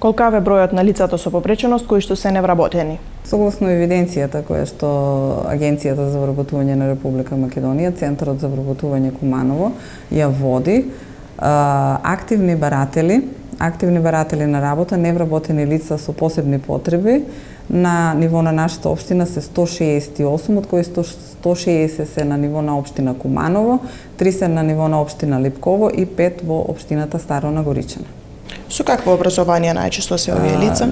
Колкав е бројот на лицата со попреченост кои што се невработени? Согласно евиденцијата која што Агенцијата за вработување на Република Македонија, Центарот за вработување Куманово ја води, активни баратели на работа, невработени лица со посебни потреби на ниво на нашата општина се 168, од кои 160 се на ниво на општина Куманово, 3 се на ниво на општина Липково и 5 во општината Старона Горичана. Со какво образование најчесто се овие лица?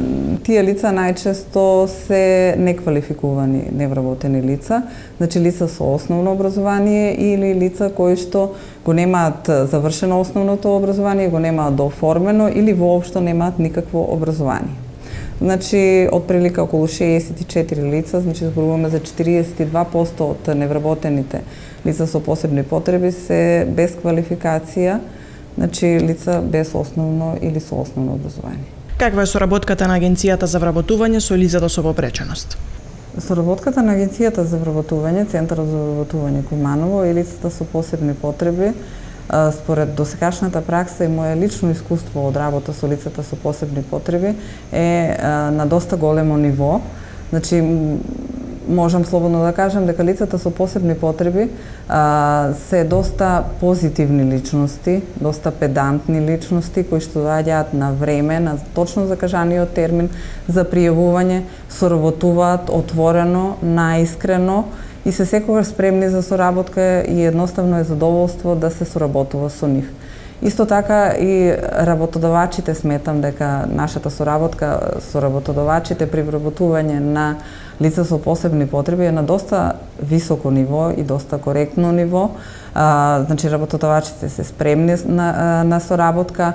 Тие лица најчесто се неквалификувани невработени лица, значи лица со основно образование или лица кои што го немаат завршено основното образование, го немаат дооформено или воопшто немаат никакво образование. Значи, отприлика околу 64 лица, значи зборуваме за 42% од невработените лица со посебни потреби се без квалификација, значи лица без основно или со основно образование. Каква е соработката на Агенцијата за вработување со лицата со попреченост? Соработката на Агенцијата за вработување, Центарот за вработување Куманово и лицата со посебни потреби, според досегашната пракса и моје лично искуство од работа со лицата со посебни потреби е на доста големо ниво. Значи, можам слободно да кажам дека лицата со посебни потреби се доста позитивни личности, доста педантни личности кои што доаѓаат на време, на точно закажаниот термин за пријавување, соработуваат отворено, наискрено и се секогаш спремни за соработка и едноставно е задоволство да се соработува со нив. Исто така и работодавачите, сметам дека нашата соработка со работодавачите при вработување на лица со посебни потреби е на доста високо ниво и доста коректно ниво. Значи, работодавачите се спремни на соработка.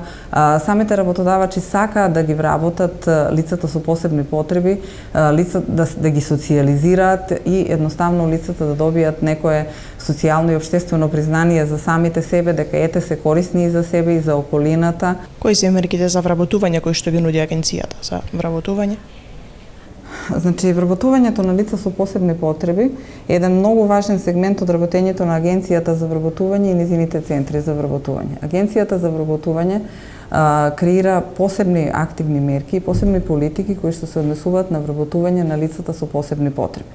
Самите работодавачи сакаат да ги вработат лицата со посебни потреби, да ги социјализираат и едноставно лицата да добијат некое социјално и општествено признание за самите себе, дека ете се корисни и за себе и за околината. Кои се мерките за вработување кои што ги нуди Агенцијата за вработување? Значи, вработувањето на лица со посебни потреби е еден многу важен сегмент од работењето на Агенцијата за вработување и низините центри за вработување. Агенцијата за вработување креира посебни активни мерки и посебни политики кои што се однесуваат на вработување на лицата со посебни потреби.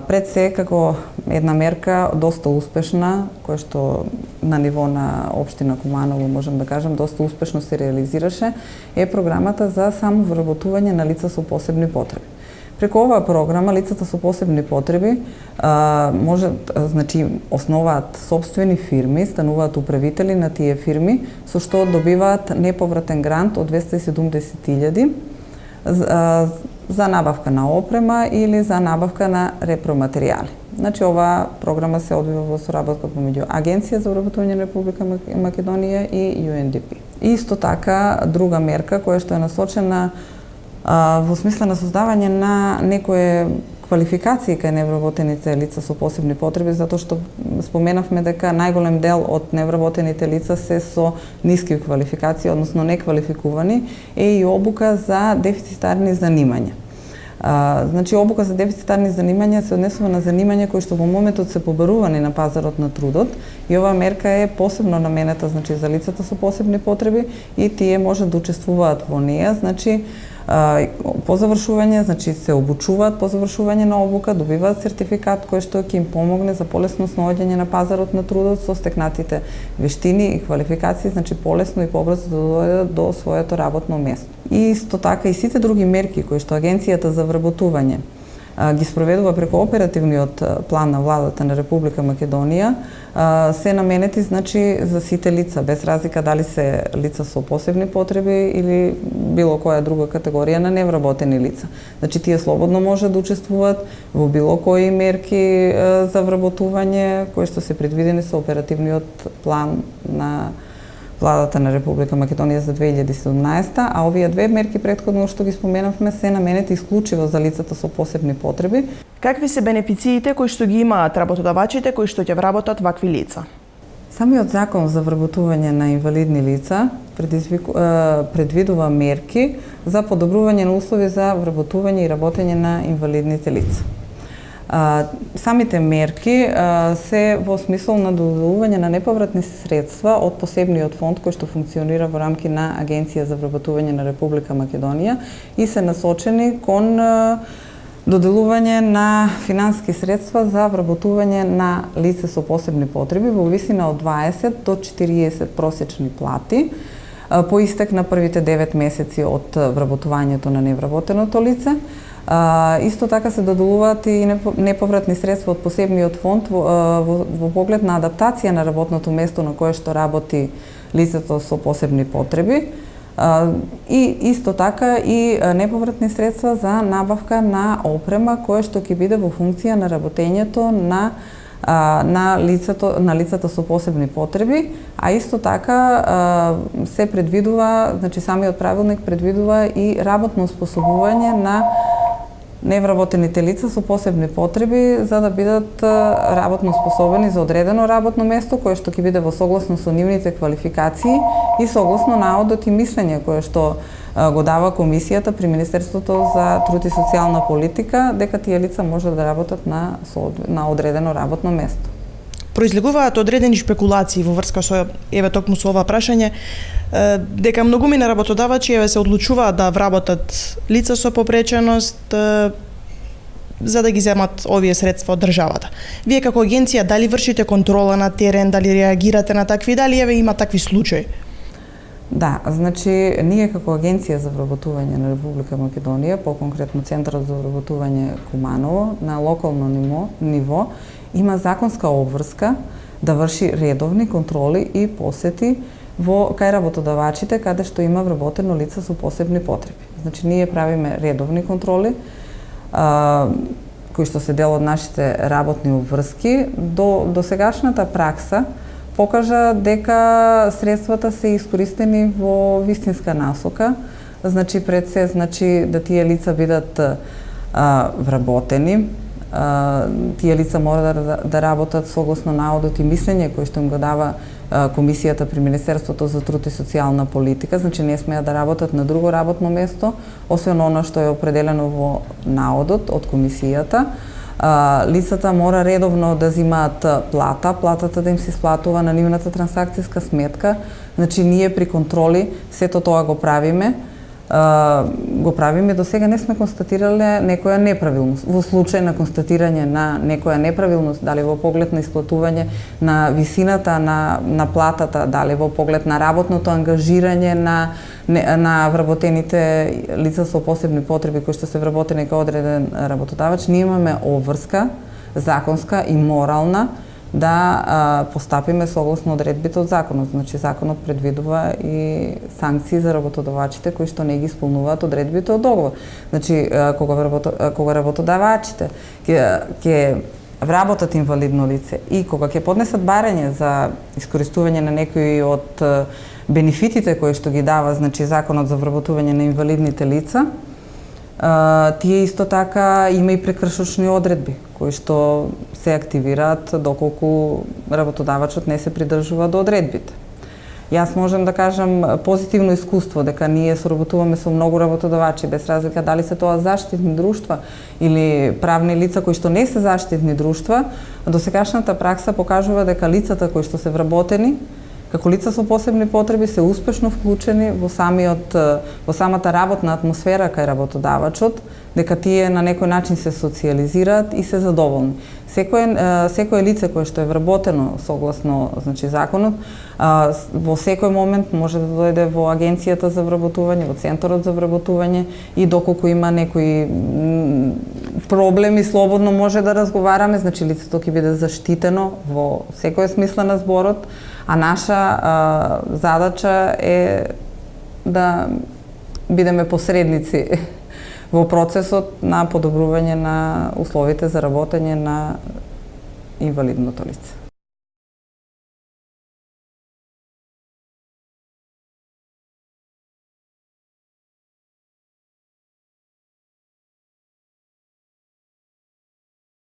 Пред се, како една мерка доста успешна, која што на ниво на општина Куманово, можам да кажам, доста успешно се реализираше, е програмата за само вработување на лица со посебни потреби. Преку оваа програма лицата со посебни потреби значи основаат собствени фирми, стануваат управители на тие фирми, со што добиваат неповратен грант од 270.000 за набавка на опрема или за набавка на репроматеријали. Значи, оваа програма се одвива во соработка помеѓу Агенција за вработување на Република Македонија и UNDP. Исто така, друга мерка која што е насочена во смисла на создавање на некое квалификации кај невработените лица со посебни потреби, затоа што споменавме дека најголем дел од невработените лица се со ниски квалификации, односно неквалификувани, е и обука за дефицитарни занимања. Значи, обука за дефицитарни занимања се однесува на занимања кои што во моментот се побарувани на пазарот на трудот и оваа мерка е посебно наменета, значи, за лицата со посебни потреби и тие може да учествуваат во неа, значи, по завршување, значи се обучуваат по завршување на обука, добиваат сертификат кој што ќе им помогне за полесно снаоѓање на пазарот на трудот со стекнатите вештини и квалификации, значи полесно и побрзо да дојдат до своето работно место. И исто така и сите други мерки кои што Агенцијата за вработување ги спроведува преку оперативниот план на владата на Република Македонија, се наменети, значи, за сите лица, без разлика дали се лица со посебни потреби или било која друга категорија на невработени лица. Значи, тие слободно може да учествуваат во било кои мерки за вработување кои што се предвидени со оперативниот план на владата на Република Македонија за 2017, а овие две мерки претходно што ги споменавме се наменети исклучиво за лицата со посебни потреби. Какви се бенефициите кои што ги имаат работодавачите кои што ќе вработат вакви лица? Самиот закон за вработување на инвалидни лица предвидува мерки за подобрување на услови за вработување и работење на инвалидните лица. Самите мерки се во смисол на доделување на неповратни средства од посебниот фонд кој што функционира во рамки на Агенција за вработување на Република Македонија и се насочени кон доделување на финански средства за вработување на лице со посебни потреби во висина од 20 до 40 просечни плати по истек на првите 9 месеци од вработувањето на невработеното лице. Исто така се доделуваат и неповратни средства од посебниот фонд во поглед на адаптација на работното место на кое што работи лицето со посебни потреби. И исто така и неповратни средства за набавка на опрема кое што ќе биде во функција на работењето на лицата со посебни потреби, а исто така се предвидува, значи самиот правилник предвидува и работно способување на невработените лица со посебни потреби за да бидат работно способени за одредено работно место кое што ќе биде во согласно со нивните квалификации и согласно наодот и мислење кое што го дава Комисијата при Министерството за труд и социјална политика дека тие лица може да работат на одредено работно место. Произлегуваат одредени шпекулации во врска со токму со ова прашање дека многумина работодавачи се одлучуваат да вработат лица со попреченост за да ги земат овие средства од државата. Вие како агенција дали вршите контрола на терен, дали реагирате на такви, дали има такви случаи? Да, значи ние како Агенција за вработување на Република Македонија, по-конкретно Центарот за вработување Куманово, на локално ниво има законска обврска да врши редовни контроли и посети кај работодавачите каде што има вработено лице со посебни потреби. Значи ние правиме редовни контроли кои што се дел од нашите работни обврски. До сегашната пракса покажа дека средствата се искористени во вистинска насока. Значи пред се да тие лица бидат вработени, тие лица мора да работат согласно наодот и мислење кој што им го дава Комисијата при Министерството за труд и социјална политика, значи не смеат да работат на друго работно место, освен оно што е определено во наодот од Комисијата. Лицата мора редовно да земаат платата да им се исплатува на нивната трансакцијска сметка. Значи ние при контроли сето тоа го правиме. До сега не сме констатирале некоја неправилност. Во случај на констатирање на некоја неправилност, дали во поглед на исплатување на висината на платата, дали во поглед на работното ангажирање на вработените лица со посебни потреби кои што се вработени кај одреден работодавач, ние имаме обврска, законска и морална, да постапиме согласно одредбите од законот. Значи законот предвидува и санкции за работодавачите кои што не ги исполнуваат одредбите од договор. Значи кога работодавачите ќе вработат инвалидно лице и кога ќе поднесат барање за искористување на некои од бенефитите кои што ги дава, значи законот за вработување на инвалидните лица, тие исто така има и прекршочни одредби кои што се активираат доколку работодавачот не се придржува до одредбите. Јас можам да кажам позитивно искуство дека ние соработуваме со многу работодавачи без разлика дали се тоа заштитни друштва или правни лица кои што не се заштитни друштва. Досегашната пракса покажува дека лицата кои што се вработени како лица со посебни потреби се успешно вклучени во самата работна атмосфера кај работодавачот, дека тие на некој начин се социјализираат и се задоволни. Секое лице кое што е вработено согласно законот, во секој момент може да дојде во Агенцијата за вработување, во Центарот за вработување и доколку има некои проблеми, слободно може да разговараме, значи лицето ќе биде заштитено во секој смисла на зборот, а наша задача е да бидеме посредници во процесот на подобрување на условите за работење на инвалидното лице.